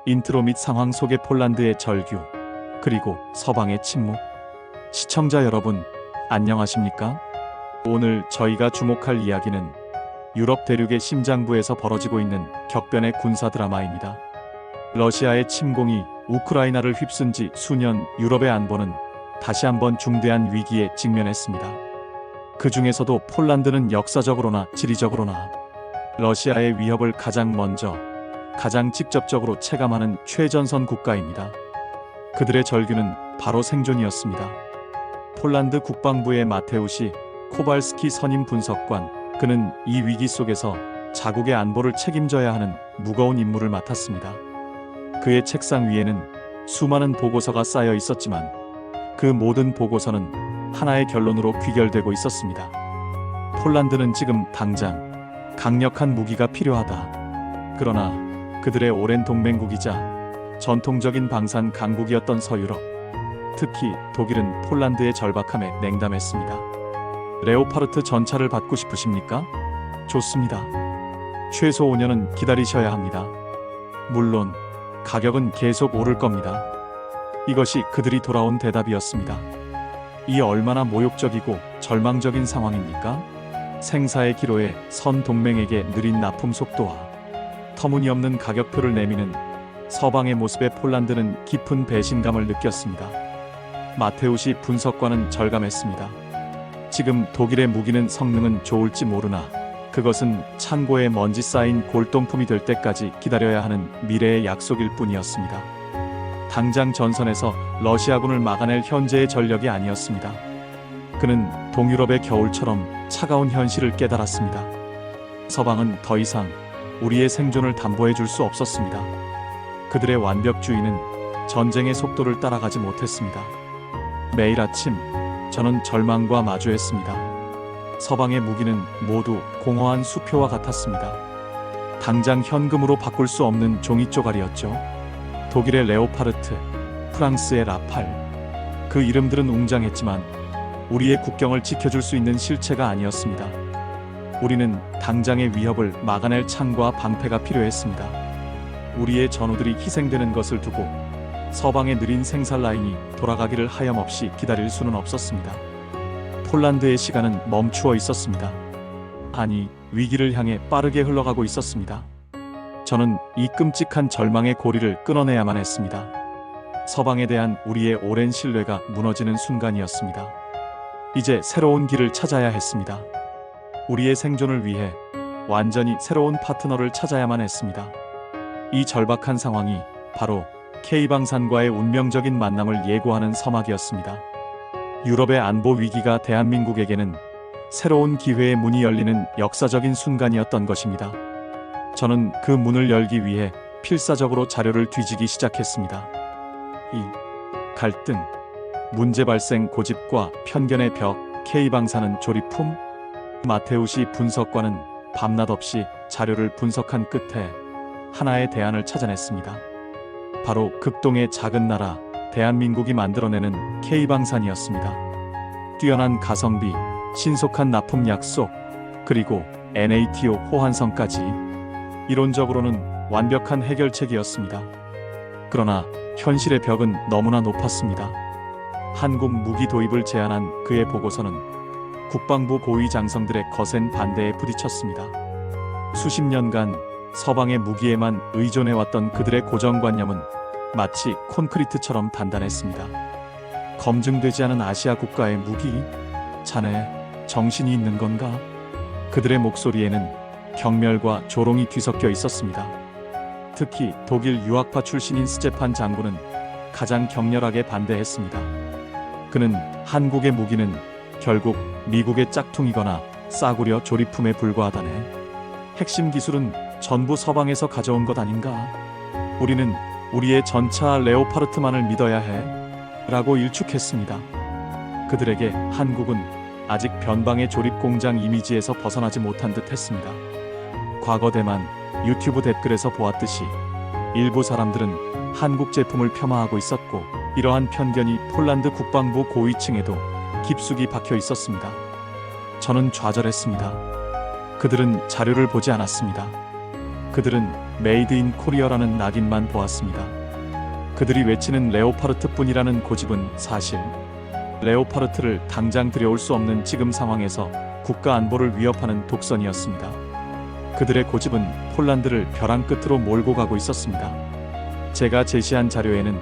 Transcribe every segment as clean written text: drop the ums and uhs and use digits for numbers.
인트로 및 상황 속의 폴란드의 절규, 그리고 서방의 침묵. 시청자 여러분, 안녕하십니까? 오늘 저희가 주목할 이야기는 유럽 대륙의 심장부에서 벌어지고 있는 격변의 군사 드라마입니다. 러시아의 침공이 우크라이나를 휩쓴 지 수년, 유럽의 안보는 다시 한번 중대한 위기에 직면했습니다. 그 중에서도 폴란드는 역사적으로나 지리적으로나 러시아의 위협을 가장 먼저, 가장 직접적으로 체감하는 최전선 국가입니다. 그들의 절규는 바로 생존이었습니다. 폴란드 국방부의 마테우시 코발스키 선임 분석관, 그는 이 위기 속에서 자국의 안보를 책임져야 하는 무거운 임무를 맡았습니다. 그의 책상 위에는 수많은 보고서가 쌓여 있었지만 그 모든 보고서는 하나의 결론으로 귀결되고 있었습니다. 폴란드는 지금 당장 강력한 무기가 필요하다. 그러나 그들의 오랜 동맹국이자 전통적인 방산 강국이었던 서유럽, 특히 독일은 폴란드의 절박함에 냉담했습니다. 레오파르트 전차를 받고 싶으십니까? 좋습니다. 최소 5년은 기다리셔야 합니다. 물론 가격은 계속 오를 겁니다. 이것이 그들이 돌아온 대답이었습니다. 이 얼마나 모욕적이고 절망적인 상황입니까? 생사의 기로에 선 동맹에게 느린 납품 속도와 터무니없는 가격표를 내미는 서방의 모습에 폴란드는 깊은 배신감을 느꼈습니다. 마테우시 분석관은 절감했습니다. 지금 독일의 무기는 성능은 좋을지 모르나 그것은 창고에 먼지 쌓인 골동품이 될 때까지 기다려야 하는 미래의 약속일 뿐이었습니다. 당장 전선에서 러시아군을 막아낼 현재의 전력이 아니었습니다. 그는 동유럽의 겨울처럼 차가운 현실을 깨달았습니다. 서방은 더 이상 우리의 생존을 담보해 줄 수 없었습니다. 그들의 완벽주의는 전쟁의 속도를 따라가지 못했습니다. 매일 아침 저는 절망과 마주했습니다. 서방의 무기는 모두 공허한 수표와 같았습니다. 당장 현금으로 바꿀 수 없는 종이 쪼가리였죠. 독일의 레오파르트, 프랑스의 라팔, 그 이름들은 웅장했지만 우리의 국경을 지켜줄 수 있는 실체가 아니었습니다. 우리는 당장의 위협을 막아낼 창과 방패가 필요했습니다. 우리의 전우들이 희생되는 것을 두고 서방의 느린 생산 라인이 돌아가기를 하염없이 기다릴 수는 없었습니다. 폴란드의 시간은 멈추어 있었습니다. 아니, 위기를 향해 빠르게 흘러가고 있었습니다. 저는 이 끔찍한 절망의 고리를 끊어내야만 했습니다. 서방에 대한 우리의 오랜 신뢰가 무너지는 순간이었습니다. 이제 새로운 길을 찾아야 했습니다. 우리의 생존을 위해 완전히 새로운 파트너를 찾아야만 했습니다. 이 절박한 상황이 바로 K방산과의 운명적인 만남을 예고하는 서막이었습니다. 유럽의 안보 위기가 대한민국에게는 새로운 기회의 문이 열리는 역사적인 순간이었던 것입니다. 저는 그 문을 열기 위해 필사적으로 자료를 뒤지기 시작했습니다. 이 갈등, 문제 발생 고집과 편견의 벽, K방산은 조립품? 마테우시 분석관은 밤낮 없이 자료를 분석한 끝에 하나의 대안을 찾아냈습니다. 바로 극동의 작은 나라 대한민국이 만들어내는 K방산이었습니다. 뛰어난 가성비, 신속한 납품 약속, 그리고 NATO 호환성까지 이론적으로는 완벽한 해결책이었습니다. 그러나 현실의 벽은 너무나 높았습니다. 한국 무기 도입을 제안한 그의 보고서는 국방부 고위 장성들의 거센 반대에 부딪혔습니다. 수십 년간 서방의 무기에만 의존해왔던 그들의 고정관념은 마치 콘크리트처럼 단단했습니다. 검증되지 않은 아시아 국가의 무기? 자네, 정신이 있는 건가? 그들의 목소리에는 경멸과 조롱이 뒤섞여 있었습니다. 특히 독일 유학파 출신인 스제판 장군은 가장 격렬하게 반대했습니다. 그는 한국의 무기는 결국 미국의 짝퉁이거나 싸구려 조립품에 불과하다네. 핵심 기술은 전부 서방에서 가져온 것 아닌가? 우리는 우리의 전차 레오파르트만을 믿어야 해 라고 일축했습니다. 그들에게 한국은 아직 변방의 조립공장 이미지에서 벗어나지 못한 듯 했습니다. 과거 대만 유튜브 댓글에서 보았듯이 일부 사람들은 한국 제품을 폄하하고 있었고, 이러한 편견이 폴란드 국방부 고위층에도 깊숙이 박혀 있었습니다. 저는 좌절했습니다. 그들은 자료를 보지 않았습니다. 그들은 메이드 인 코리어라는 낙인만 보았습니다. 그들이 외치는 레오파르트뿐이라는 고집은 사실 레오파르트를 당장 들여올 수 없는 지금 상황에서 국가 안보를 위협하는 독선이었습니다. 그들의 고집은 폴란드를 벼랑 끝으로 몰고 가고 있었습니다. 제가 제시한 자료에는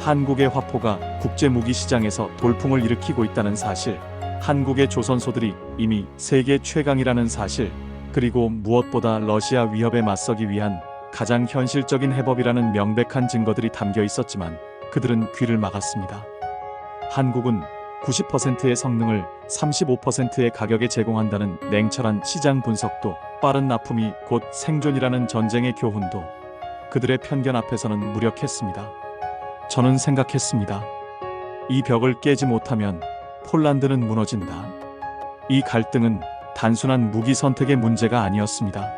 한국의 화포가 국제무기 시장에서 돌풍을 일으키고 있다는 사실, 한국의 조선소들이 이미 세계 최강이라는 사실, 그리고 무엇보다 러시아 위협에 맞서기 위한 가장 현실적인 해법이라는 명백한 증거들이 담겨 있었지만 그들은 귀를 막았습니다. 한국은 90%의 성능을 35%의 가격에 제공한다는 냉철한 시장 분석도, 빠른 납품이 곧 생존이라는 전쟁의 교훈도 그들의 편견 앞에서는 무력했습니다. 저는 생각했습니다. 이 벽을 깨지 못하면 폴란드는 무너진다. 이 갈등은 단순한 무기 선택의 문제가 아니었습니다.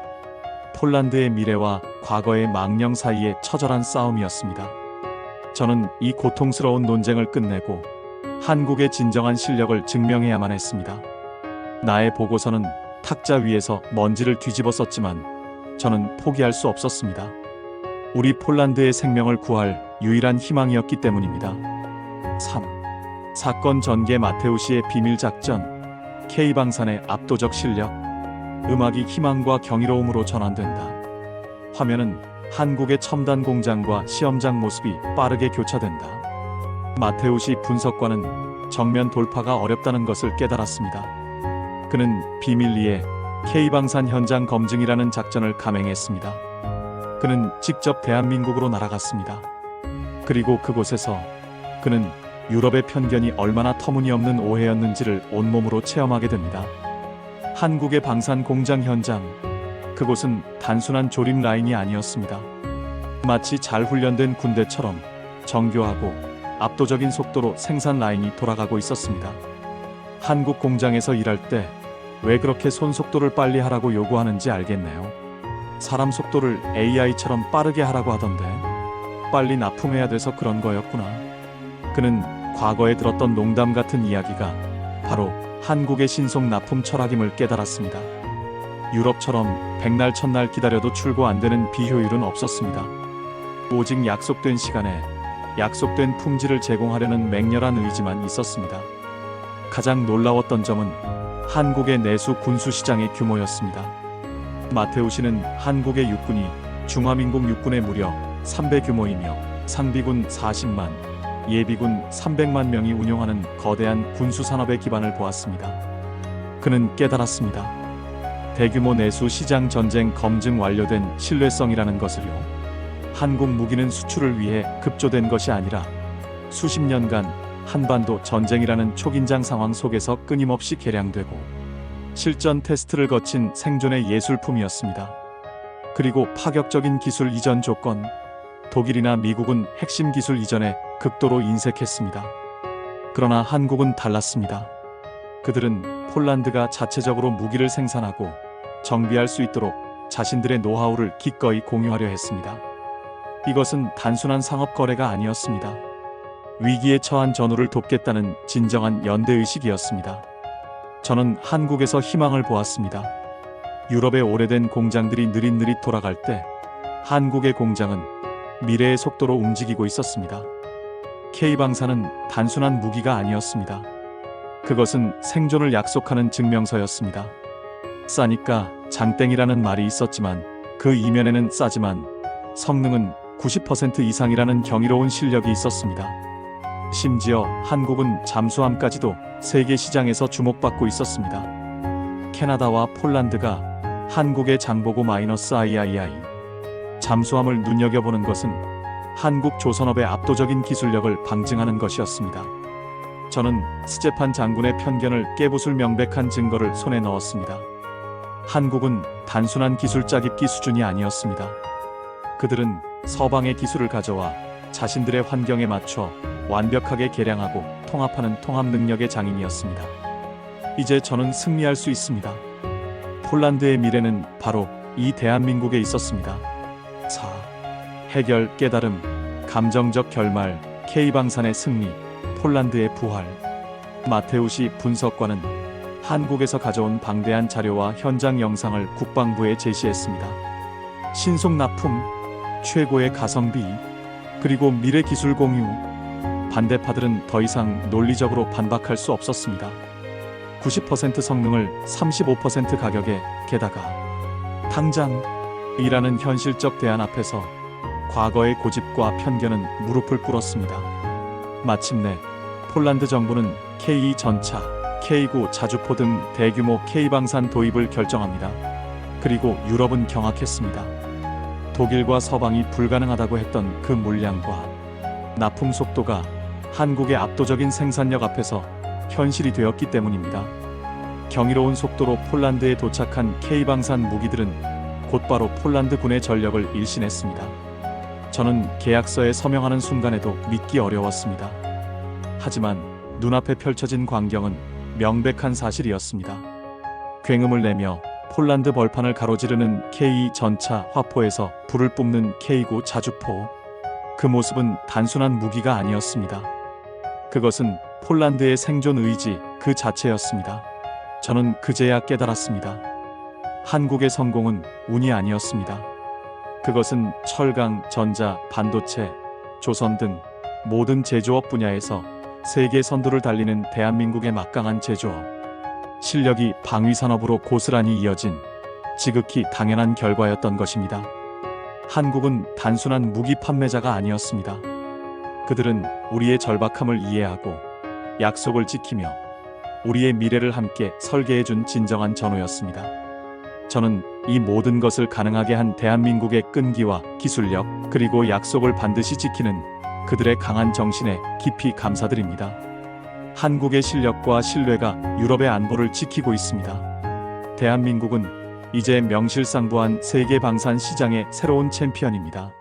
폴란드의 미래와 과거의 망령 사이의 처절한 싸움이었습니다. 저는 이 고통스러운 논쟁을 끝내고 한국의 진정한 실력을 증명해야만 했습니다. 나의 보고서는 탁자 위에서 먼지를 뒤집어 썼지만 저는 포기할 수 없었습니다. 우리 폴란드의 생명을 구할 유일한 희망이었기 때문입니다. 3. 사건 전개 마테우시의 비밀 작전, K방산의 압도적 실력, 음악이 희망과 경이로움으로 전환된다. 화면은 한국의 첨단 공장과 시험장 모습이 빠르게 교차된다. 마테우시 분석관은 정면 돌파가 어렵다는 것을 깨달았습니다. 그는 비밀리에 K방산 현장 검증이라는 작전을 감행했습니다. 그는 직접 대한민국으로 날아갔습니다. 그리고 그곳에서 그는 유럽의 편견이 얼마나 터무니없는 오해였는지를 온몸으로 체험하게 됩니다. 한국의 방산 공장 현장, 그곳은 단순한 조립 라인이 아니었습니다. 마치 잘 훈련된 군대처럼 정교하고 압도적인 속도로 생산 라인이 돌아가고 있었습니다. 한국 공장에서 일할 때 왜 그렇게 손 속도를 빨리 하라고 요구하는지 알겠네요. 사람 속도를 AI처럼 빠르게 하라고 하던데 빨리 납품해야 돼서 그런 거였구나. 그는 과거에 들었던 농담 같은 이야기가 바로 한국의 신속 납품 철학임을 깨달았습니다. 유럽처럼 백날 첫날 기다려도 출고 안 되는 비효율은 없었습니다. 오직 약속된 시간에 약속된 품질을 제공하려는 맹렬한 의지만 있었습니다. 가장 놀라웠던 점은 한국의 내수 군수 시장의 규모였습니다. 마테우시는 한국의 육군이 중화민국 육군의 무려 3배 규모이며 상비군 40만, 예비군 300만 명이 운용하는 거대한 군수 산업의 기반을 보았습니다. 그는 깨달았습니다. 대규모 내수 시장 전쟁 검증 완료된 신뢰성이라는 것을요. 한국 무기는 수출을 위해 급조된 것이 아니라 수십 년간 한반도 전쟁이라는 초긴장 상황 속에서 끊임없이 개량되고 실전 테스트를 거친 생존의 예술품이었습니다. 그리고 파격적인 기술 이전 조건, 독일이나 미국은 핵심 기술 이전에 극도로 인색했습니다. 그러나 한국은 달랐습니다. 그들은 폴란드가 자체적으로 무기를 생산하고 정비할 수 있도록 자신들의 노하우를 기꺼이 공유하려 했습니다. 이것은 단순한 상업 거래가 아니었습니다. 위기에 처한 전우를 돕겠다는 진정한 연대의식이었습니다. 저는 한국에서 희망을 보았습니다. 유럽의 오래된 공장들이 느릿느릿 돌아갈 때 한국의 공장은 미래의 속도로 움직이고 있었습니다. K방산은 단순한 무기가 아니었습니다. 그것은 생존을 약속하는 증명서였습니다. 싸니까 장땡이라는 말이 있었지만 그 이면에는 싸지만 성능은 90% 이상이라는 경이로운 실력이 있었습니다. 심지어 한국은 잠수함까지도 세계 시장에서 주목받고 있었습니다. 캐나다와 폴란드가 한국의 장보고 -III 잠수함을 눈여겨보는 것은 한국 조선업의 압도적인 기술력을 방증하는 것이었습니다. 저는 스제판 장군의 편견을 깨부술 명백한 증거를 손에 넣었습니다. 한국은 단순한 기술 짜깁기 수준이 아니었습니다. 그들은 서방의 기술을 가져와 자신들의 환경에 맞춰 완벽하게 개량하고 통합하는 통합 능력의 장인이었습니다. 이제 저는 승리할 수 있습니다. 폴란드의 미래는 바로 이 대한민국에 있었습니다. 4. 해결, 깨달음, 감정적 결말, K방산의 승리, 폴란드의 부활. 마테우시 분석관은 한국에서 가져온 방대한 자료와 현장 영상을 국방부에 제시했습니다. 신속 납품, 최고의 가성비, 그리고 미래 기술 공유. 반대파들은 더 이상 논리적으로 반박할 수 없었습니다. 90% 성능을 35% 가격에, 게다가 당장이라는 현실적 대안 앞에서 과거의 고집과 편견은 무릎을 꿇었습니다. 마침내 폴란드 정부는 K2 전차, K9 자주포 등 대규모 K방산 도입을 결정합니다. 그리고 유럽은 경악했습니다. 독일과 서방이 불가능하다고 했던 그 물량과 납품 속도가 한국의 압도적인 생산력 앞에서 현실이 되었기 때문입니다. 경이로운 속도로 폴란드에 도착한 K방산 무기들은 곧바로 폴란드 군의 전력을 일신했습니다. 저는 계약서에 서명하는 순간에도 믿기 어려웠습니다. 하지만 눈앞에 펼쳐진 광경은 명백한 사실이었습니다. 굉음을 내며 폴란드 벌판을 가로지르는 K2 전차 화포에서 불을 뿜는 K9 자주포. 그 모습은 단순한 무기가 아니었습니다. 그것은 폴란드의 생존 의지 그 자체였습니다. 저는 그제야 깨달았습니다. 한국의 성공은 운이 아니었습니다. 그것은 철강, 전자, 반도체, 조선 등 모든 제조업 분야에서 세계 선두를 달리는 대한민국의 막강한 제조업 실력이 방위산업으로 고스란히 이어진 지극히 당연한 결과였던 것입니다. 한국은 단순한 무기 판매자가 아니었습니다. 그들은 우리의 절박함을 이해하고 약속을 지키며 우리의 미래를 함께 설계해준 진정한 전우였습니다. 저는 이 모든 것을 가능하게 한 대한민국의 끈기와 기술력, 그리고 약속을 반드시 지키는 그들의 강한 정신에 깊이 감사드립니다. 한국의 실력과 신뢰가 유럽의 안보를 지키고 있습니다. 대한민국은 이제 명실상부한 세계 방산 시장의 새로운 챔피언입니다.